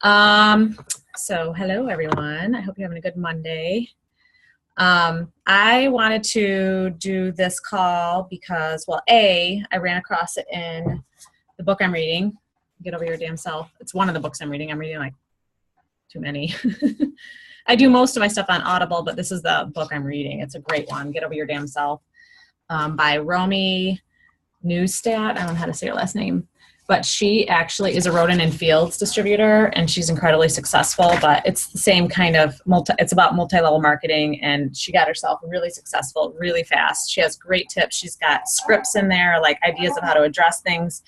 So hello everyone. I hope you're having a good Monday. I wanted to do this call because, well, I ran across it in the book I'm reading. Get over your damn self. It's one of the books I'm reading. I'm reading like too many. I do most of my stuff on Audible, but this is the book I'm reading. It's a great one. Get Over Your Damn Self, by Romy Newstat. I don't know how to say her last name. But she actually is a Roden and Fields distributor, and she's incredibly successful. But it's the same kind of it's about multi-level marketing, and she got herself really successful really fast. She has great tips. She's got scripts in there, like ideas of how to address things.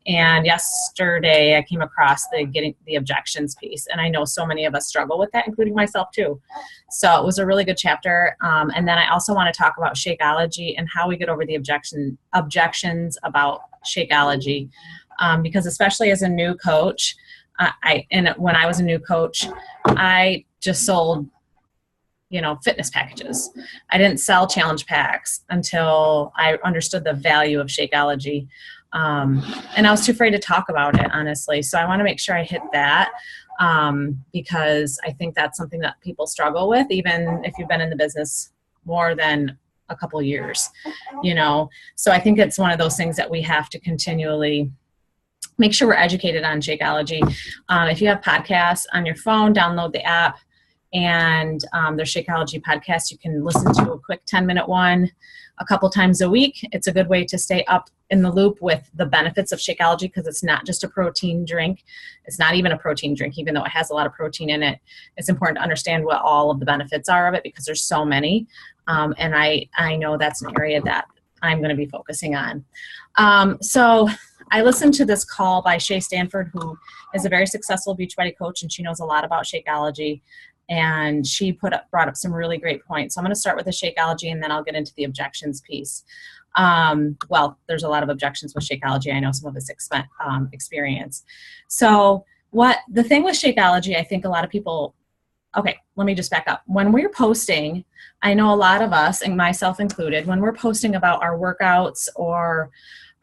And yesterday I came across the getting the objections piece, and I know so many of us struggle with that, including myself too. So it was a really good chapter. And then I also want to talk about Shakeology and how we get over the objections about Shakeology. Because especially as a new coach, when I was a new coach, I just sold, fitness packages. I didn't sell challenge packs until I understood the value of Shakeology. And I was too afraid to talk about it, honestly. So I want to make sure I hit that, because I think that's something that people struggle with, even if you've been in the business more than a couple years, So I think it's one of those things that we have to continually make sure we're educated on Shakeology. If you have podcasts on your phone, download the app, and there's Shakeology podcasts. You can listen to a quick 10-minute one a couple times a week. It's a good way to stay up in the loop with the benefits of Shakeology, because it's not just a protein drink. It's not even a protein drink, even though it has a lot of protein in it. It's important to understand what all of the benefits are of it, because there's so many. And I know that's an area that I'm going to be focusing on. So I listened to this call by Shay Stanford, who is a very successful Beachbody coach, and she knows a lot about Shakeology. And she brought up some really great points. So I'm going to start with the Shakeology, and then I'll get into the objections piece. Well, there's a lot of objections with Shakeology. I know some of us experience. So the thing with Shakeology, I think a lot of people, okay, let me just back up. When we're posting, I know a lot of us, and myself included, when we're posting about our workouts or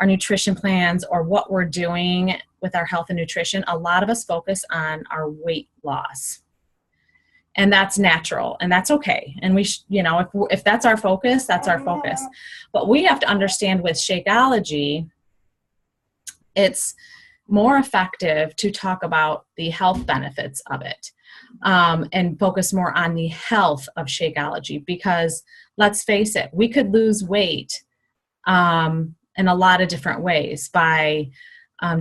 our nutrition plans or what we're doing with our health and nutrition, a lot of us focus on our weight loss. And that's natural, and that's okay. And if that's our focus, that's our focus. But we have to understand with Shakeology, it's more effective to talk about the health benefits of it, and focus more on the health of Shakeology, because let's face it, we could lose weight in a lot of different ways by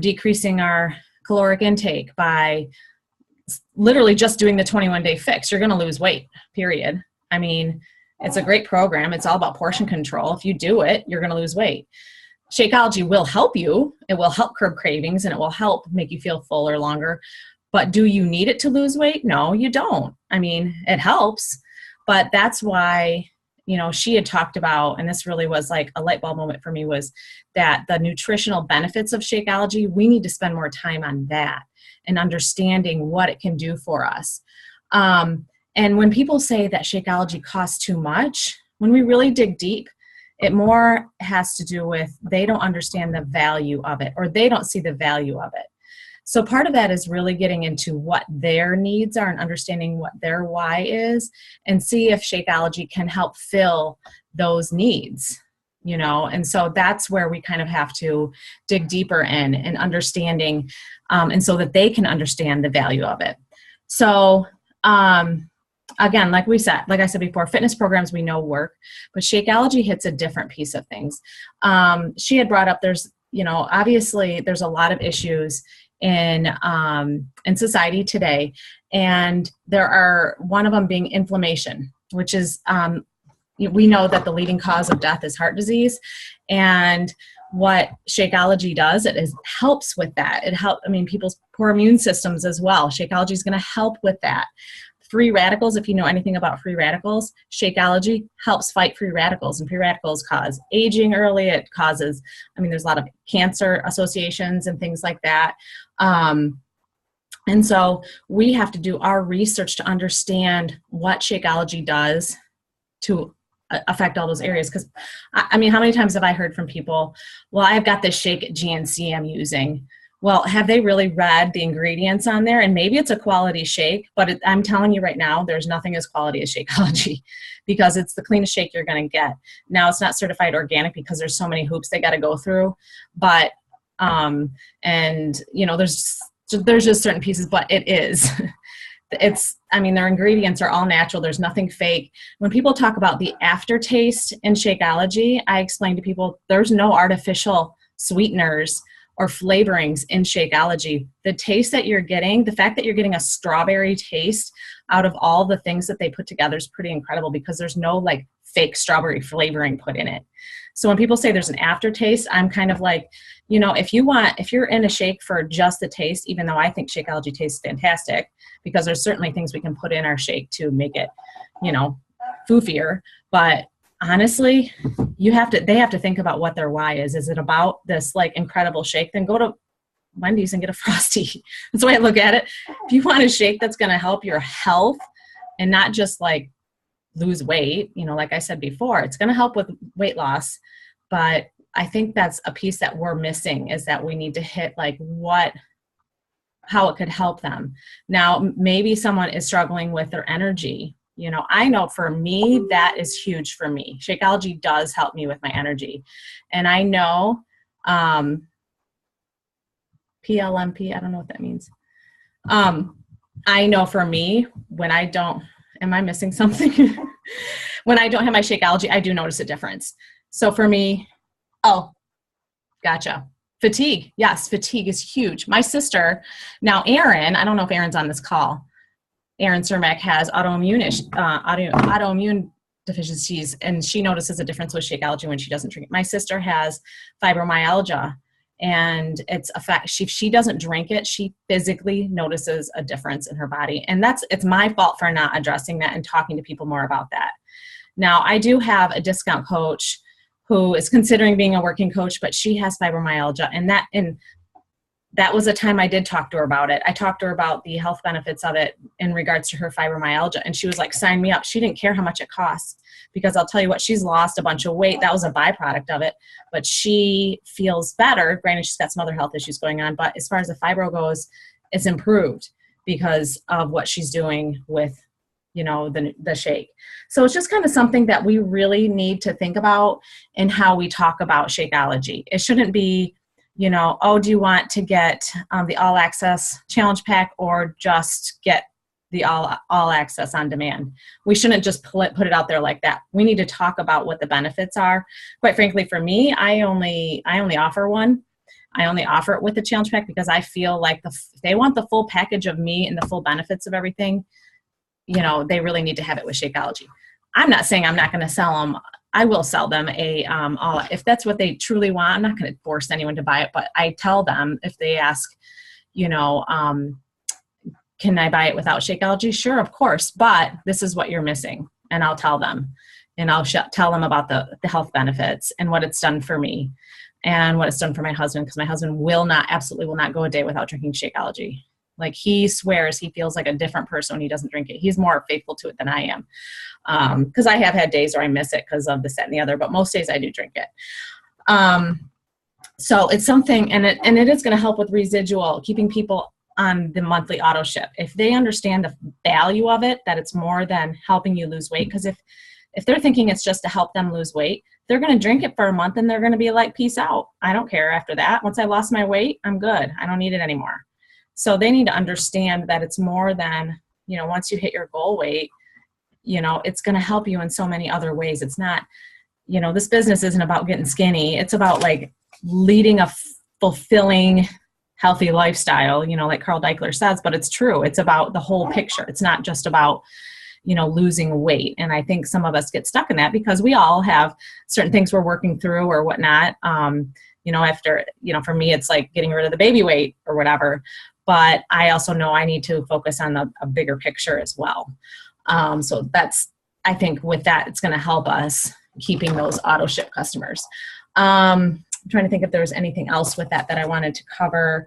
decreasing our caloric intake, by literally just doing the 21-day fix. You're going to lose weight, period. I mean, it's a great program. It's all about portion control. If you do it, you're going to lose weight. Shakeology will help you. It will help curb cravings, and it will help make you feel fuller longer. But do you need it to lose weight? No, you don't. I mean, it helps, but that's why, she had talked about, and this really was like a light bulb moment for me, was that the nutritional benefits of Shakeology, we need to spend more time on that and understanding what it can do for us. And when people say that Shakeology costs too much, when we really dig deep, it more has to do with they don't understand the value of it, or they don't see the value of it. So part of that is really getting into what their needs are and understanding what their why is, and see if Shakeology can help fill those needs, and so that's where we kind of have to dig deeper in and understanding, and so that they can understand the value of it. So again, like I said before, fitness programs we know work, but Shakeology hits a different piece of things. She had brought up obviously there's a lot of issues in society today, and there are one of them being inflammation, which is we know that the leading cause of death is heart disease, and what Shakeology does, helps with that. People's poor immune systems as well. Shakeology is going to help with that. Free radicals, if you know anything about free radicals, Shakeology helps fight free radicals, and free radicals cause aging early. It causes, there's a lot of cancer associations and things like that. And so we have to do our research to understand what Shakeology does to affect all those areas. Because, how many times have I heard from people, well, I've got this Shake GNC I'm using. well, have they really read the ingredients on there? And maybe it's a quality shake, but I'm telling you right now, there's nothing as quality as Shakeology because it's the cleanest shake you're going to get. Now, it's not certified organic because there's so many hoops they got to go through, but, and you know, there's just certain pieces, but it is. I mean, their ingredients are all natural. There's nothing fake. When people talk about the aftertaste in Shakeology, I explain to people there's no artificial sweeteners or flavorings in Shakeology. The taste that you're getting, the fact that you're getting a strawberry taste out of all the things that they put together is pretty incredible because there's no like fake strawberry flavoring put in it. So when people say there's an aftertaste, I'm kind of like, you know, if you're in a shake for just the taste, even though I think Shakeology tastes fantastic, because there's certainly things we can put in our shake to make it, you know, foofier. But honestly, they have to think about what their why is. Is it about this like incredible shake? Then go to Wendy's and get a Frosty. That's the way I look at it. If you want a shake that's going to help your health and not just like lose weight, you know, like I said before, it's going to help with weight loss. But I think that's a piece that we're missing, is that we need to hit like how it could help them. Now, maybe someone is struggling with their energy. You know, I know for me, that is huge for me. Shakeology does help me with my energy. And I know, PLMP, I don't know what that means. I know for me, when I don't, am I missing something? When I don't have my Shakeology, I do notice a difference. So for me, oh, gotcha. Fatigue. Yes, fatigue is huge. My sister, now Erin, I don't know if Erin's on this call. Erin Cermak has autoimmune deficiencies, and she notices a difference with Shakeology when she doesn't drink it. My sister has fibromyalgia, and it's a fact. If she doesn't drink it, she physically notices a difference in her body. And it's my fault for not addressing that and talking to people more about that. Now, I do have a discount coach who is considering being a working coach, but she has fibromyalgia. And that was a time I did talk to her about it. I talked to her about the health benefits of it in regards to her fibromyalgia. And she was like, sign me up. She didn't care how much it costs, because I'll tell you what, she's lost a bunch of weight. That was a byproduct of it, but she feels better. Granted, she's got some other health issues going on, but as far as the fibro goes, it's improved because of what she's doing with, you know, the shake. So it's just kind of something that we really need to think about in how we talk about Shakeology. It shouldn't be, you know, oh, do you want to get the all access challenge pack or just get the all access on demand? We shouldn't just put it out there like that. We need to talk about what the benefits are. Quite frankly, for me, I only offer one. I only offer it with the challenge pack because I feel like if they want the full package of me and the full benefits of everything, you know, they really need to have it with Shakeology. I'm not saying I'm not going to sell them. I will sell them if that's what they truly want. I'm not going to force anyone to buy it, but I tell them if they ask, you know, can I buy it without Shakeology? Sure, of course, but this is what you're missing. And I'll tell them, and I'll tell them about the health benefits and what it's done for me and what it's done for my husband, because my husband absolutely will not go a day without drinking Shakeology. Like, he swears he feels like a different person when he doesn't drink it. He's more faithful to it than I am. Because I have had days where I miss it because of this, that, and the other, but most days I do drink it. So it's something, and it is going to help with residual, keeping people on the monthly auto ship. If they understand the value of it, that it's more than helping you lose weight. Because if they're thinking it's just to help them lose weight, they're going to drink it for a month and they're going to be like, peace out. I don't care after that. Once I lost my weight, I'm good. I don't need it anymore. So they need to understand that it's more than, you know, once you hit your goal weight, you know, it's going to help you in so many other ways. It's not, you know, this business isn't about getting skinny. It's about like leading a fulfilling, healthy lifestyle, you know, like Carl Deichler says, but it's true. It's about the whole picture. It's not just about, you know, losing weight. And I think some of us get stuck in that because we all have certain things we're working through or whatnot. You know, after, you know, for me, it's like getting rid of the baby weight or whatever. But I also know I need to focus on a bigger picture as well. So I think with that, it's going to help us keeping those auto ship customers. I'm trying to think if there was anything else with that I wanted to cover.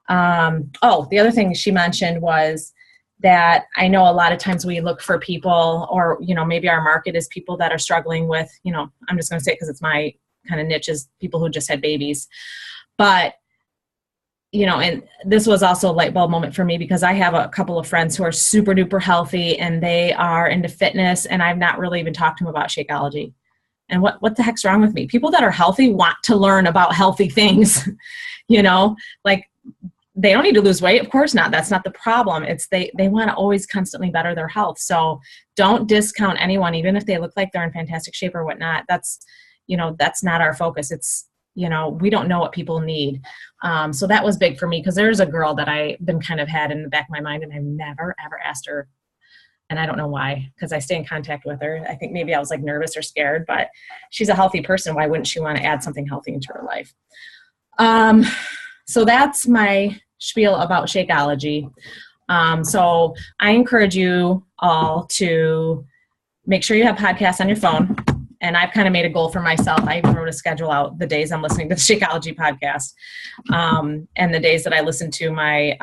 The other thing she mentioned was that I know a lot of times we look for people, or, you know, maybe our market is people that are struggling with, you know, I'm just going to say, because it's my kind of niche, is people who just had babies. But you know, and this was also a light bulb moment for me because I have a couple of friends who are super duper healthy and they are into fitness, and I've not really even talked to them about Shakeology. And what the heck's wrong with me? People that are healthy want to learn about healthy things, you know, like they don't need to lose weight. Of course not. That's not the problem. It's they want to always constantly better their health. So don't discount anyone, even if they look like they're in fantastic shape or whatnot. That's, you know, that's not our focus. It's, you know, we don't know what people need. So that was big for me because there's a girl that I've been kind of had in the back of my mind, and I've never, ever asked her. And I don't know why, because I stay in contact with her. I think maybe I was like nervous or scared, but she's a healthy person. Why wouldn't she want to add something healthy into her life? So that's my spiel about Shakeology. So I encourage you all to make sure you have podcasts on your phone. And I've kind of made a goal for myself. I even wrote a schedule out the days I'm listening to the Shakeology podcast, and the days that I listen to my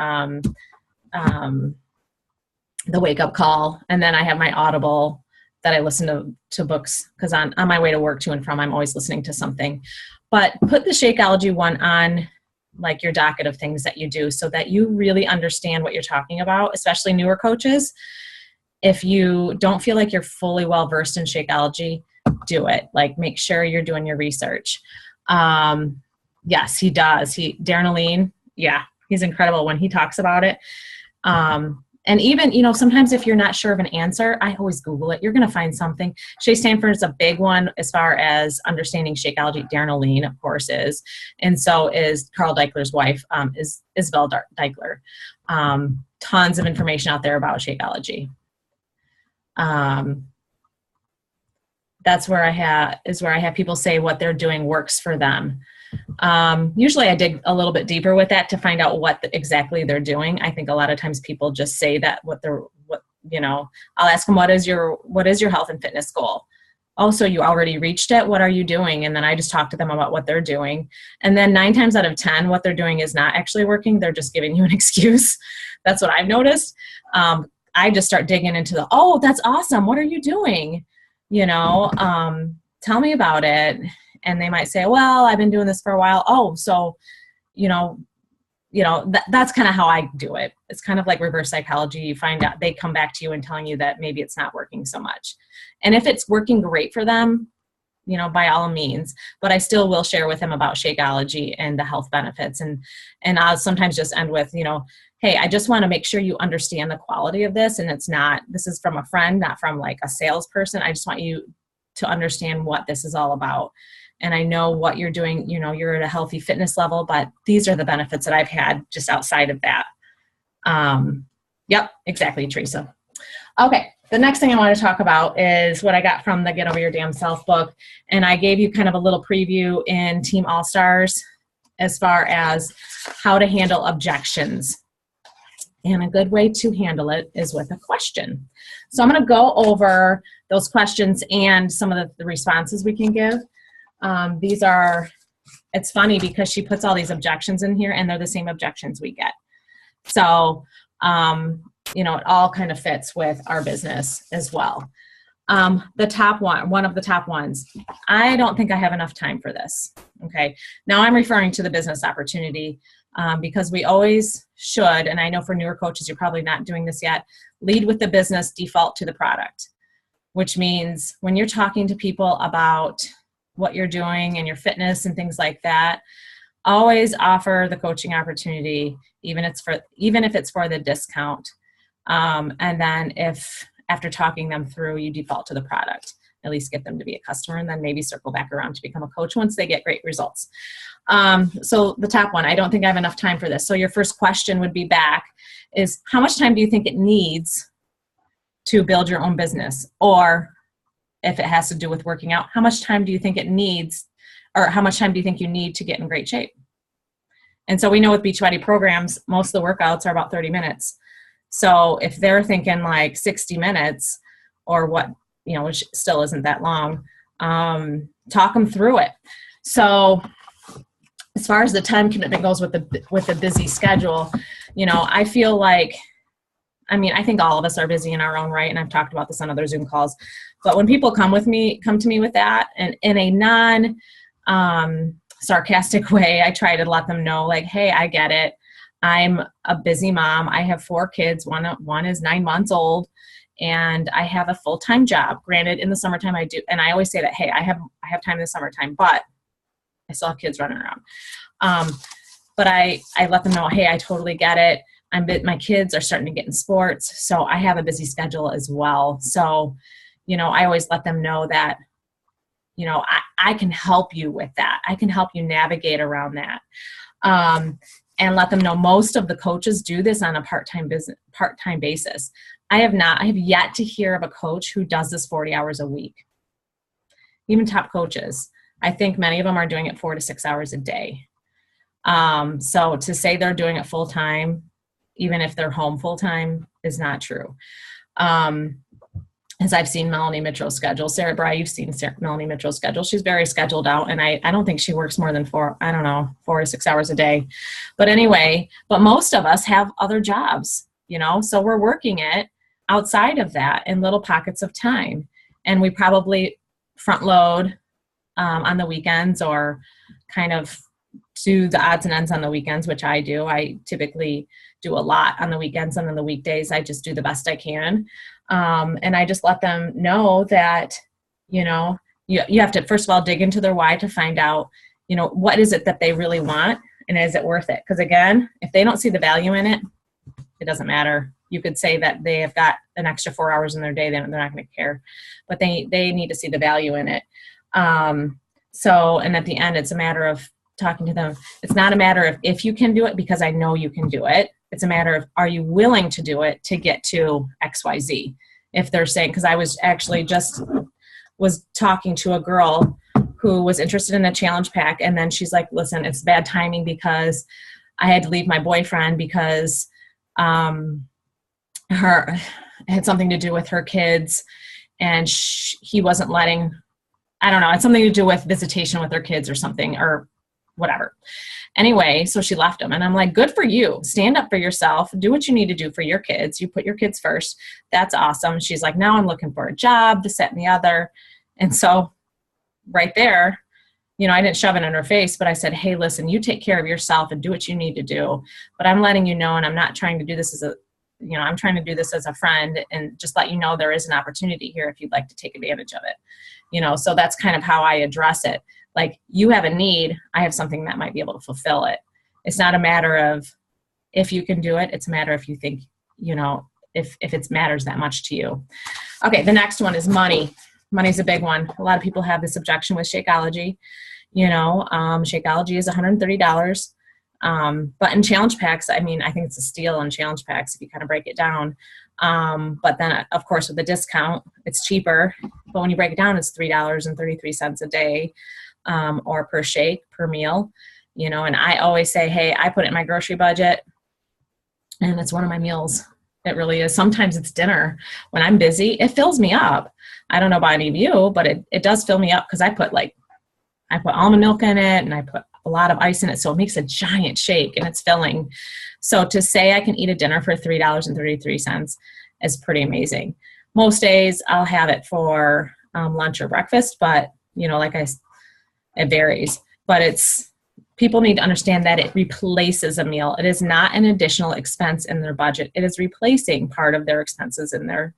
the wake up call, and then I have my Audible that I listen to books because on my way to work to and from, I'm always listening to something. But put the Shakeology one on like your docket of things that you do so that you really understand what you're talking about, especially newer coaches. If you don't feel like you're fully well versed in Shakeology, do it. Like, make sure you're doing your research. Yes, he does. Darren Aline, yeah, he's incredible when he talks about it. And even, you know, sometimes if you're not sure of an answer, I always Google it. You're going to find something. Shay Stanford is a big one as far as understanding Shakeology. Darren Aline, of course, is. And so is Carl Deichler's wife, is Isabel Deichler. Tons of information out there about Shakeology. That's where I have people say what they're doing works for them. Usually I dig a little bit deeper with that to find out what exactly they're doing. I think a lot of times people just say that I'll ask them, what is your health and fitness goal? Oh, so you already reached it? What are you doing? And then I just talk to them about what they're doing. And then 9 times out of 10, what they're doing is not actually working. They're just giving you an excuse. That's what I've noticed. I just start digging into oh, that's awesome. What are you doing? You know, tell me about it. And they might say, well, I've been doing this for a while. Oh, so, that's kind of how I do it. It's kind of like reverse psychology. You find out, they come back to you and telling you that maybe it's not working so much. And if it's working great for them, you know, by all means, but I still will share with them about Shakeology and the health benefits. And I'll sometimes just end with, you know, hey, I just want to make sure you understand the quality of this. And this is from a friend, not from like a salesperson. I just want you to understand what this is all about. And I know what you're doing, you know, you're at a healthy fitness level, but these are the benefits that I've had just outside of that. Yep, exactly, Teresa. Okay, the next thing I want to talk about is what I got from the Get Over Your Damn Self book. And I gave you kind of a little preview in Team All-Stars as far as how to handle objections. And a good way to handle it is with a question. So I'm going to go over those questions and some of the responses we can give. It's funny because she puts all these objections in here and they're the same objections we get. So, it all kind of fits with our business as well. The top one of the top ones, I don't think I have enough time for this. Okay. Now I'm referring to the business opportunity, because we always should, and I know for newer coaches, you're probably not doing this yet, lead with the business, default to the product, which means when you're talking to people about what you're doing and your fitness and things like that, always offer the coaching opportunity, even if it's for the discount. And then if after talking them through, you default to the product, at least get them to be a customer, and then maybe circle back around to become a coach once they get great results. So the top one, I don't think I have enough time for this. So your first question would be back is, how much time do you think it needs to build your own business? Or if it has to do with working out, how much time do you think it needs, or how much time do you think you need to get in great shape? And so we know with Beachbody programs, most of the workouts are about 30 minutes. So if they're thinking like 60 minutes or what, which still isn't that long, talk them through it. So as far as the time commitment goes with the busy schedule, I feel like, I think all of us are busy in our own right, and I've talked about this on other Zoom calls. But when people come to me with that, and in a non sarcastic way, I try to let them know, like, hey, I get it. I'm a busy mom. I have 4 kids. One is 9 months old, and I have a full-time job. Granted, in the summertime I do, and I always say that, hey, I have time in the summertime, but I still have kids running around. But I let them know, hey, I totally get it. My kids are starting to get in sports, so I have a busy schedule as well. So, I always let them know that, I can help you with that. I can help you navigate around that. And let them know most of the coaches do this on a part-time basis. I have yet to hear of a coach who does this 40 hours a week. Even top coaches. I think many of them are doing it 4 to 6 hours a day. So to say they're doing it full time, even if they're home full time, is not true. As I've seen Melanie Mitchell's schedule, Sarah Bry, you've seen Melanie Mitchell's schedule. She's very scheduled out, and I don't think she works more than 4 to 6 hours a day. But anyway, most of us have other jobs, so we're working it outside of that in little pockets of time. And we probably front load on the weekends, or kind of do the odds and ends on the weekends, which I do. I typically do a lot on the weekends, and on the weekdays I just do the best I can. And I just let them know that, you have to, first of all, dig into their why to find out, what is it that they really want, and is it worth it? Because again, if they don't see the value in it, it doesn't matter. You could say that they have got an extra 4 hours in their day, they're not going to care, but they need to see the value in it. And at the end, it's a matter of talking to them. It's not a matter of if you can do it, because I know you can do it. It's a matter of, are you willing to do it to get to XYZ? If they're saying, because I was actually was talking to a girl who was interested in a challenge pack. And then she's like, listen, it's bad timing because I had to leave my boyfriend because it had something to do with her kids, and he wasn't letting, I don't know, it's something to do with visitation with her kids or something, or whatever. Anyway, so she left him, and I'm like, good for you. Stand up for yourself. Do what you need to do for your kids. You put your kids first. That's awesome. She's like, now I'm looking for a job, this, that, and the other. And so right there, I didn't shove it in her face, but I said, hey, listen, you take care of yourself and do what you need to do. But I'm letting you know, and I'm not trying to do this I'm trying to do this as a friend, and just let you know there is an opportunity here if you'd like to take advantage of it. So that's kind of how I address it. Like, you have a need, I have something that might be able to fulfill it. It's not a matter of if you can do it. It's a matter if you think, if it matters that much to you. Okay, the next one is money. Money's a big one. A lot of people have this objection with Shakeology. Shakeology is $130. But in challenge packs, I think it's a steal in challenge packs if you kind of break it down. But then, of course, with the discount, it's cheaper. But when you break it down, it's $3.33 a day, or per shake, per meal. And I always say, hey, I put it in my grocery budget, and it's one of my meals. It really is. Sometimes it's dinner. When I'm busy, it fills me up. I don't know about any of you, but it does fill me up, because I put almond milk in it, and I put a lot of ice in it, so it makes a giant shake, and it's filling. So to say I can eat a dinner for $3.33 is pretty amazing. Most days I'll have it for lunch or breakfast, but it varies. But people need to understand that it replaces a meal. It is not an additional expense in their budget. It is replacing part of their expenses in their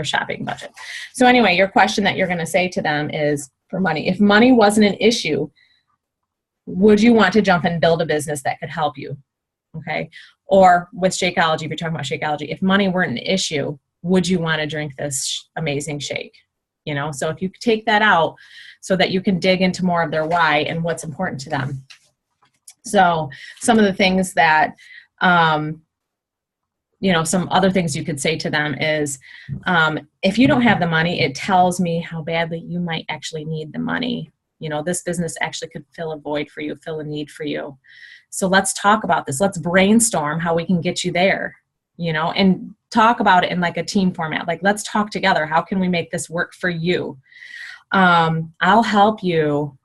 shopping budget. So anyway, your question that you're going to say to them is for money. If money wasn't an issue, would you want to jump and build a business that could help you? Okay. Or with Shakeology, if you're talking about Shakeology, if money weren't an issue, would you want to drink this amazing shake? So if you take that out so that you can dig into more of their why and what's important to them. So some of the things that, some other things you could say to them is, if you don't have the money, it tells me how badly you might actually need the money. This business actually could fill a void for you, fill a need for you. So let's talk about this. Let's brainstorm how we can get you there, and talk about it in like a team format. Like, let's talk together. How can we make this work for you? I'll help you,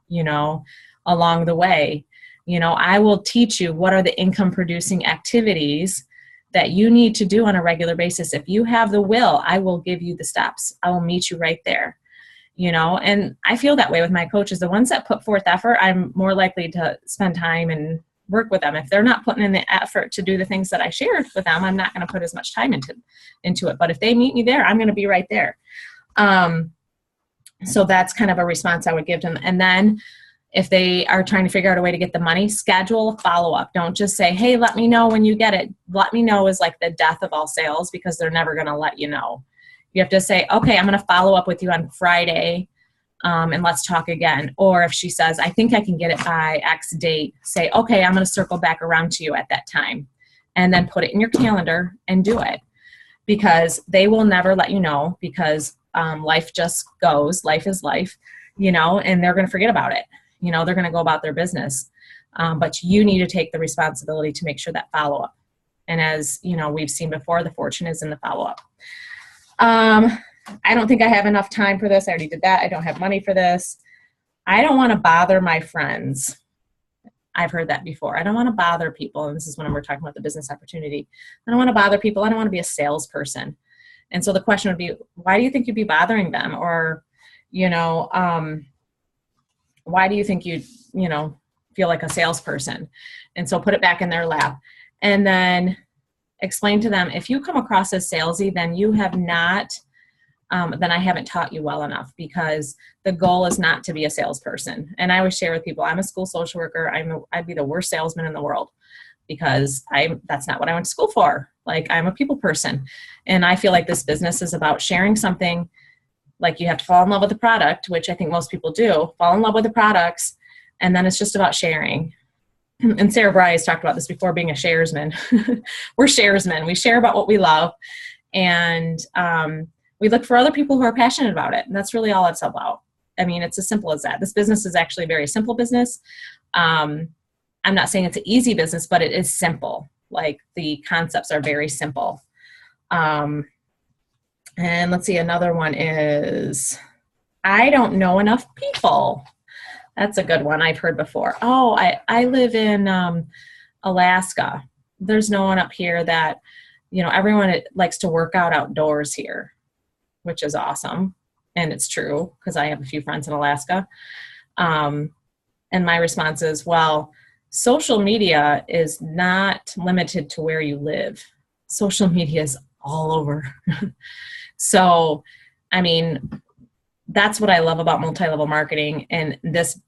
along the way. I will teach you what are the income producing activities that you need to do on a regular basis. If you have the will, I will give you the steps. I will meet you right there. And I feel that way with my coaches. The ones that put forth effort, I'm more likely to spend time and work with them. If they're not putting in the effort to do the things that I shared with them, I'm not going to put as much time into it. But if they meet me there, I'm going to be right there. So that's kind of a response I would give them. And then if they are trying to figure out a way to get the money, schedule a follow-up. Don't just say, hey, let me know when you get it. Let me know is like the death of all sales, because they're never going to let you know. You have to say, okay, I'm going to follow up with you on Friday, and let's talk again. Or if she says, I think I can get it by X date, say, okay, I'm going to circle back around to you at that time. And then put it in your calendar and do it. Because they will never let you know, because life just goes. Life is life, and they're going to forget about it. They're going to go about their business. But you need to take the responsibility to make sure that follow-up. And as, we've seen before, the fortune is in the follow-up. I don't think I have enough time for this. I already did that. I don't have money for this. I don't want to bother my friends. I've heard that before. I don't want to bother people. And this is when we're talking about the business opportunity. I don't want to bother people. I don't want to be a salesperson. And so the question would be, why do you think you'd be bothering them? Or, why do you think you'd, feel like a salesperson? And so put it back in their lap. And then explain to them, if you come across as salesy, then you have not, then I haven't taught you well enough, because the goal is not to be a salesperson. And I always share with people, I'm a school social worker. I'd be the worst salesman in the world, because that's not what I went to school for. Like, I'm a people person. And I feel like this business is about sharing something. Like, you have to fall in love with the product, which I think most people do, fall in love with the products. And then it's just about sharing. And Sarah Bryce talked about this before, being a sharesman. We're sharesmen. We share about what we love. And we look for other people who are passionate about it. And that's really all it's about. I mean, it's as simple as that. This business is actually a very simple business. I'm not saying it's an easy business, but it is simple. Like, the concepts are very simple. And let's see, another one is, I don't know enough people. That's a good one I've heard before. Oh, I live in Alaska. There's no one up here that, everyone likes to work out outdoors here, which is awesome. And it's true, because I have a few friends in Alaska. And my response is, well, social media is not limited to where you live. Social media is all over. So, I mean, that's what I love about multi-level marketing and this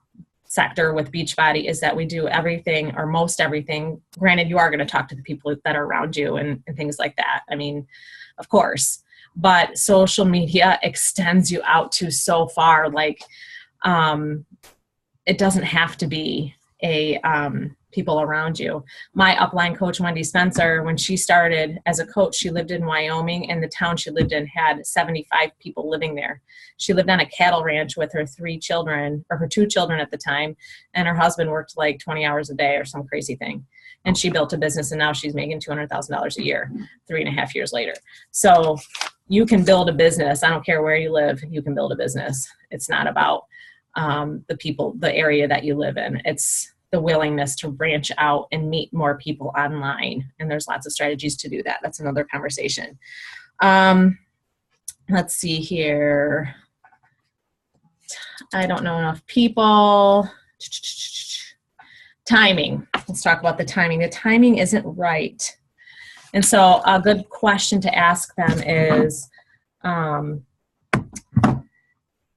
sector with Beachbody, is that we do everything, or most everything. Granted, you are going to talk to the people that are around you and things like that. I mean, of course, but social media extends you out to so far. Like, it doesn't have to be a people around you. My upline coach, Wendy Spencer, when she started as a coach, she lived in Wyoming, and the town she lived in had 75 people living there. She lived on a cattle ranch with her 3 children, or her 2 children at the time, and her husband worked like 20 hours a day or some crazy thing. And she built a business, and now she's making $200,000 a year, 3.5 years later. So you can build a business. I don't care where you live. You can build a business. It's not about the people, the area that you live in. It's the willingness to branch out and meet more people online. And there's lots of strategies to do that. That's another conversation. Let's see here. I don't know enough people. Timing. Let's talk about the timing. The timing isn't right. And so a good question to ask them is,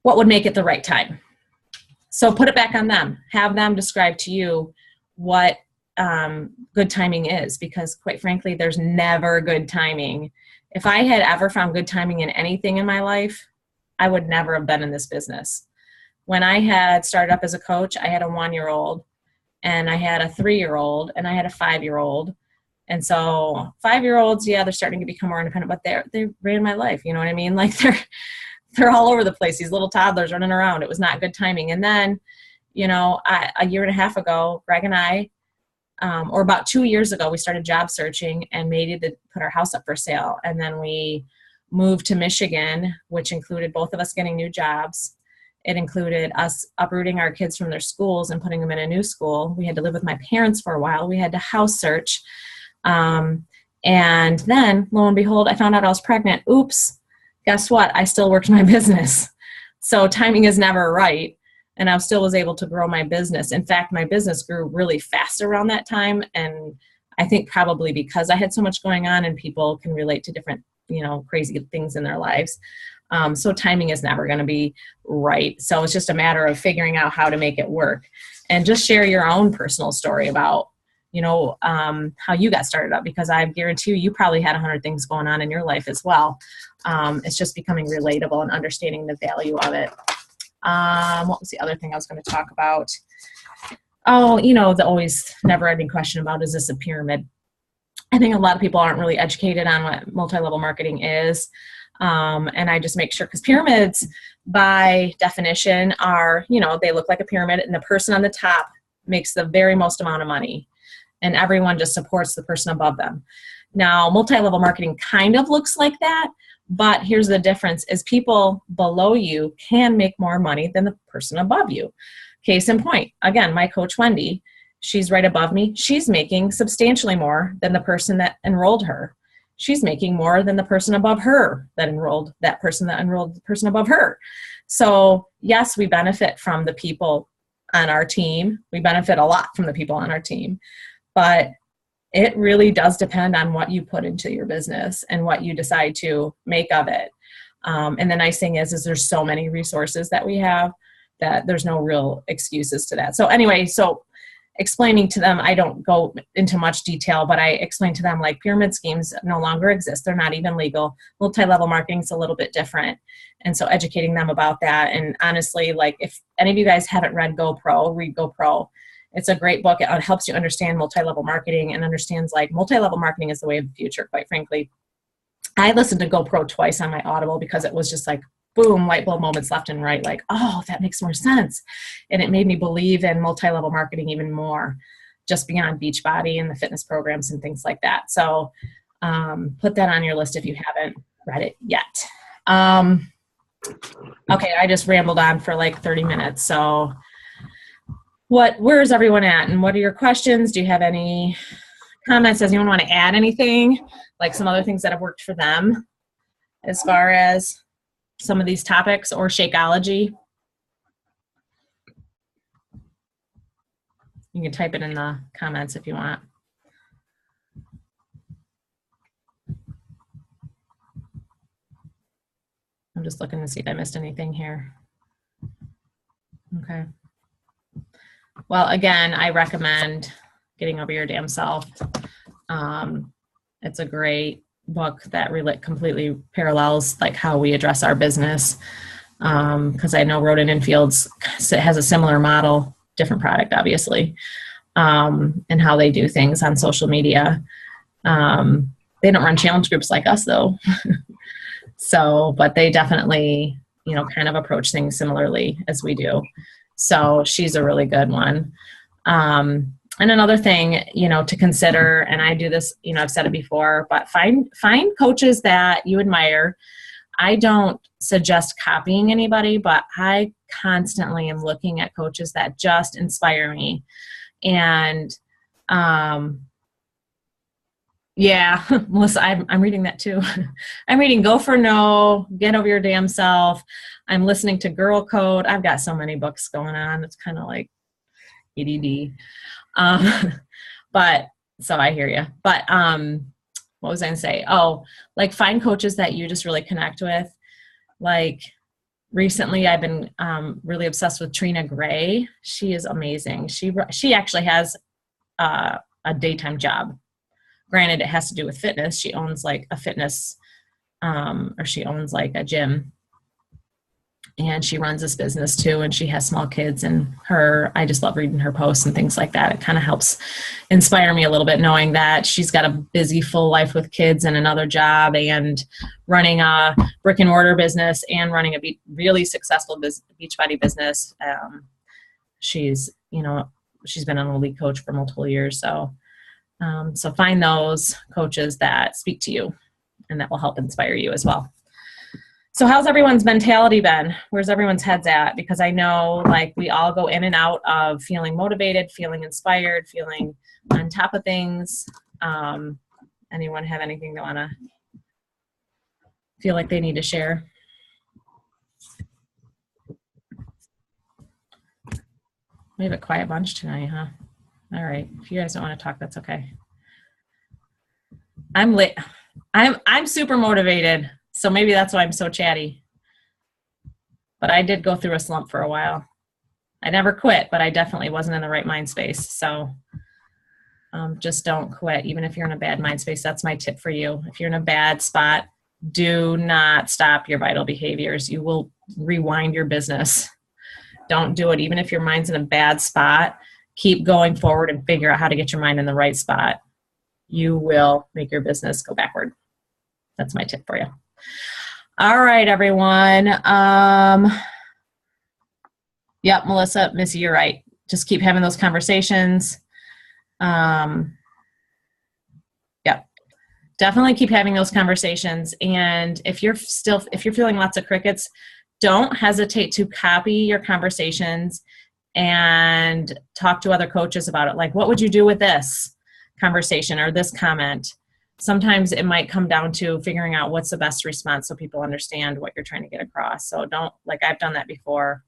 what would make it the right time? So put it back on them. Have them describe to you what good timing is, because quite frankly, there's never good timing. If I had ever found good timing in anything in my life, I would never have been in this business. When I had started up as a coach, I had a 1-year-old, and I had a 3-year-old, and I had a 5-year-old. And so 5-year-olds, yeah, they're starting to become more independent, but they ran my life. You know what I mean? Like, they're all over the place. These little toddlers running around. It was not good timing. And then, a year and a half ago, Greg and I, or about 2 years ago, we started job searching and made it put our house up for sale. And then we moved to Michigan, which included both of us getting new jobs. It included us uprooting our kids from their schools and putting them in a new school. We had to live with my parents for a while. We had to house search. And then, lo and behold, I found out I was pregnant. Oops. Guess what? I still worked my business. So timing is never right. and I still was able to grow my business. In fact, my business grew really fast around that time. And I think probably because I had so much going on and people can relate to different, crazy things in their lives. So timing is never going to be right. So it's just a matter of figuring out how to make it work, and just share your own personal story about, how you got started up, because I guarantee you probably had 100 things going on in your life as well. It's just becoming relatable and understanding the value of it. What was the other thing I was going to talk about? Oh, the always never-ending question about, is this a pyramid? I think a lot of people aren't really educated on what multi-level marketing is. And I just make sure, because pyramids by definition are, they look like a pyramid, and the person on the top makes the very most amount of money, and everyone just supports the person above them. Now, multi-level marketing kind of looks like that, but here's the difference is people below you can make more money than the person above you. Case in point, again, my coach, Wendy, she's right above me. She's making substantially more than the person that enrolled her. She's making more than the person above her that enrolled that person the person above her. So yes, we benefit from the people on our team. We benefit a lot from the people on our team, but it really does depend on what you put into your business and what you decide to make of it. And the nice thing is there's so many resources that we have that there's no real excuses to that. So anyway, explaining to them, I don't go into much detail, but I explain to them like pyramid schemes no longer exist. They're not even legal. Multi-level marketing is a little bit different. And so educating them about that. And honestly, like if any of you guys haven't read GoPro, read GoPro. It's a great book. It helps you understand multi-level marketing and understands like multi-level marketing is the way of the future, quite frankly. I listened to GoPro twice on my Audible because it was just like, boom, light bulb moments left and right, like, oh, that makes more sense. And it made me believe in multi-level marketing even more, just beyond Beachbody and the fitness programs and things like that. So put that on your list if you haven't read it yet. Okay, I just rambled on for like 30 minutes. So where is everyone at? And what are your questions? Do you have any comments? Does anyone want to add anything? Like some other things that have worked for them as far as some of these topics or Shakeology? You can type it in the comments if you want. I'm just looking to see if I missed anything here. Okay. Well, again, I recommend Getting Over Your Damn Self. It's a great book that really completely parallels like how we address our business. Because I know Roden and Fields has a similar model, different product, obviously, and how they do things on social media. They don't run challenge groups like us, though. So, but they definitely, kind of approach things similarly as we do. So she's a really good one. And another thing, to consider, and I do this, I've said it before, but find coaches that you admire. I don't suggest copying anybody, but I constantly am looking at coaches that just inspire me. And yeah, Melissa, I'm reading that too. I'm reading Go for No, Get Over Your Damn Self. I'm listening to Girl Code. I've got so many books going on. It's kind of like ADD. But so I hear you, but, what was I gonna say? Oh, like find coaches that you just really connect with. Like recently I've been, really obsessed with Trina Gray. She is amazing. She actually has, a daytime job. Granted, it has to do with fitness. She owns like a fitness, or she owns like a gym. And she runs this business too, and she has small kids, and I just love reading her posts and things like that. It kind of helps inspire me a little bit knowing that she's got a busy, full life with kids and another job and running a brick and mortar business and running a really successful Beachbody business. She's been an elite coach for multiple years. So find those coaches that speak to you and that will help inspire you as well. So how's everyone's mentality been? Where's everyone's heads at? Because I know like we all go in and out of feeling motivated, feeling inspired, feeling on top of things. Anyone have anything they want to feel like they need to share? We have a quiet bunch tonight, huh? All right. If you guys don't want to talk, that's okay. I'm late. I'm super motivated, so maybe that's why I'm so chatty. But I did go through a slump for a while. I never quit, but I definitely wasn't in the right mind space. So just don't quit, even if you're in a bad mind space. That's my tip for you. If you're in a bad spot, do not stop your vital behaviors. You will rewind your business. Don't do it. Even if your mind's in a bad spot, keep going forward and figure out how to get your mind in the right spot. You will make your business go backward. That's my tip for you. All right, everyone. Yep, Melissa, Missy, you're right. Just keep having those conversations. Yep. Definitely keep having those conversations. And if you're feeling lots of crickets, don't hesitate to copy your conversations and talk to other coaches about it. Like, what would you do with this conversation or this comment? Sometimes it might come down to figuring out what's the best response so people understand what you're trying to get across. So I've done that before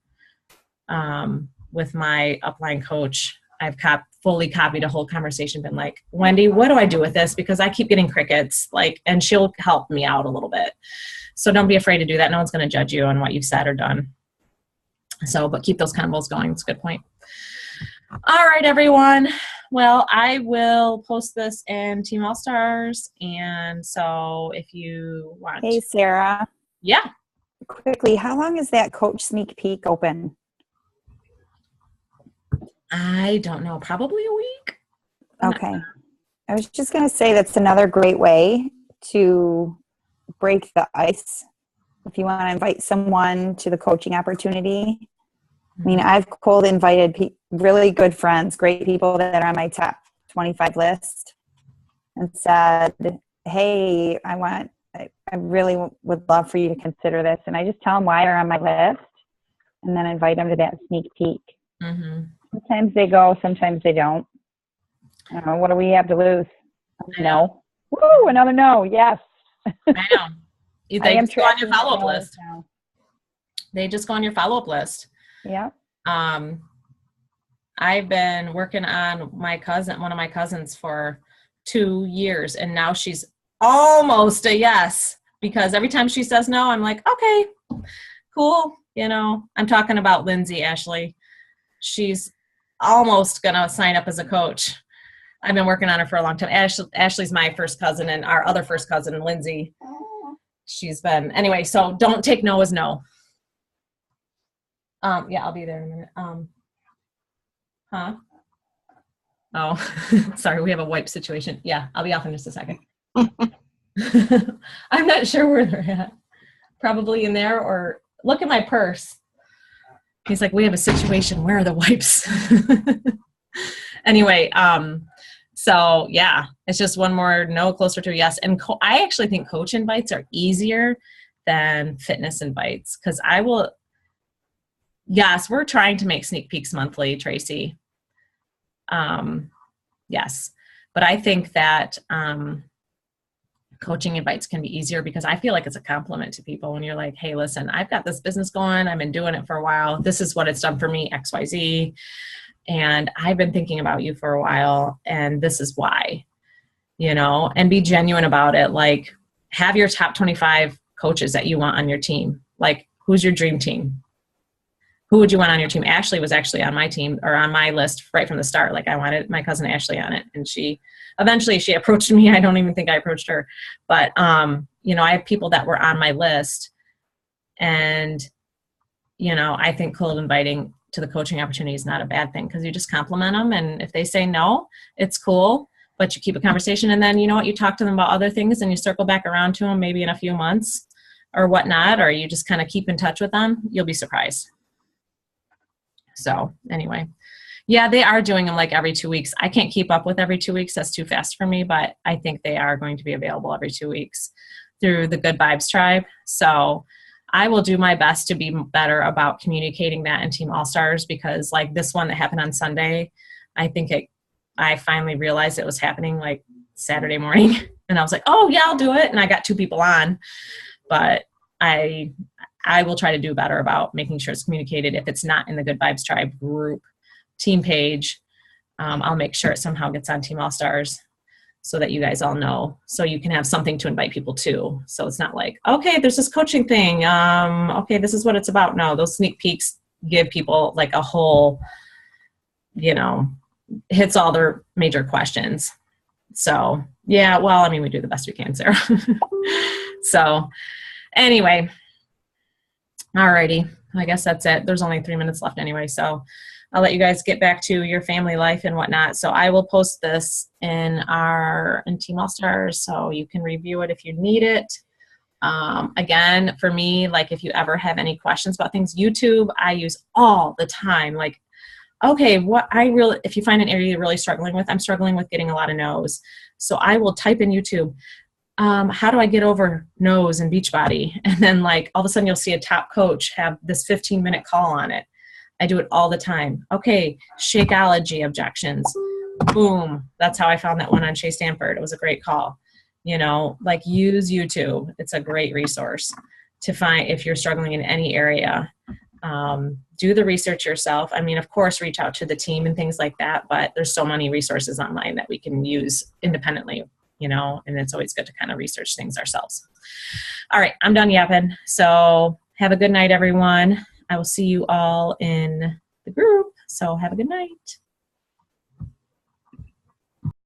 with my upline coach. I've fully copied a whole conversation, been like, Wendy, what do I do with this? Because I keep getting crickets, and she'll help me out a little bit. So don't be afraid to do that. No one's going to judge you on what you've said or done. So, but keep those convos going. It's a good point. All right, everyone. Well, I will post this in Team All Stars. And so if you want. Hey, Sarah. Yeah. Quickly, how long is that coach sneak peek open? I don't know. Probably a week. Okay. I was just going to say that's another great way to break the ice. If you want to invite someone to the coaching opportunity. I mean, I've cold invited really good friends, great people that are on my top 25 list and said, hey, I really would love for you to consider this. And I just tell them why they're on my list and then invite them to that sneak peek. Mm-hmm. Sometimes they go, sometimes they don't. What do we have to lose? No. Woo, another no. Yes. I know. They just go on your follow-up list. Now. They just go on your follow-up list. Yeah. I've been working on one of my cousins for 2 years, and now she's almost a yes, because every time she says no, I'm like, okay, cool. I'm talking about Lindsay Ashley. She's almost going to sign up as a coach. I've been working on her for a long time. Ashley's my first cousin, and our other first cousin, Lindsay, anyway, so don't take no as no. Yeah, I'll be there in a minute. Huh? Oh, sorry, we have a wipe situation. Yeah, I'll be off in just a second. I'm not sure where they're at. Probably in there, or look at my purse. He's like, we have a situation. Where are the wipes? Anyway, so yeah, it's just one more no, closer to a yes. And I actually think coach invites are easier than fitness invites, because yes, we're trying to make sneak peeks monthly, Tracy. Yes, but I think that coaching invites can be easier, because I feel like it's a compliment to people when you're like, hey, listen, I've got this business going. I've been doing it for a while. This is what it's done for me, XYZ. And I've been thinking about you for a while, and this is why, and be genuine about it. Like, have your top 25 coaches that you want on your team. Like, who's your dream team? Who would you want on your team? Ashley was actually on my team, or on my list right from the start. Like, I wanted my cousin Ashley on it, and eventually she approached me. I don't even think I approached her, but I have people that were on my list, and I think cold inviting to the coaching opportunity is not a bad thing, because you just compliment them, and if they say no, it's cool, but you keep a conversation, and then you talk to them about other things, and you circle back around to them maybe in a few months or whatnot, or you just kind of keep in touch with them. You'll be surprised. So anyway, yeah, they are doing them like every 2 weeks. I can't keep up with every 2 weeks. That's too fast for me, but I think they are going to be available every 2 weeks through the Good Vibes Tribe. So I will do my best to be better about communicating that in Team All Stars, because like this one that happened on Sunday, I finally realized it was happening like Saturday morning, and I was like, oh yeah, I'll do it. And I got 2 people on, but I will try to do better about making sure it's communicated if it's not in the Good Vibes Tribe group team page. I'll make sure it somehow gets on Team All Stars so that you guys all know, so you can have something to invite people to. So it's not like, okay, there's this coaching thing. Okay, this is what it's about. No, those sneak peeks give people like a whole, you know, hits all their major questions. So yeah, well, I mean, we do the best we can, Sarah. So anyway, alrighty, I guess that's it. There's only 3 minutes left anyway, so I'll let you guys get back to your family life and whatnot. So I will post this in Team All Stars, so you can review it if you need it. Again, for me, like if you ever have any questions about things, YouTube, I use all the time. Like, okay, if you find an area you're really struggling with, I'm struggling with getting a lot of no's. So I will type in YouTube, how do I get over nose and Beachbody? And then like all of a sudden you'll see a top coach have this 15-minute call on it. I do it all the time. Okay, Shakeology objections. Boom. That's how I found that one on Shea Stanford. It was a great call. You know, like use YouTube. It's a great resource to find if you're struggling in any area. Do the research yourself. I mean, of course, reach out to the team and things like that, but there's so many resources online that we can use independently, you know, and it's always good to kind of research things ourselves. All right, I'm done yapping. So have a good night, everyone. I will see you all in the group. So have a good night.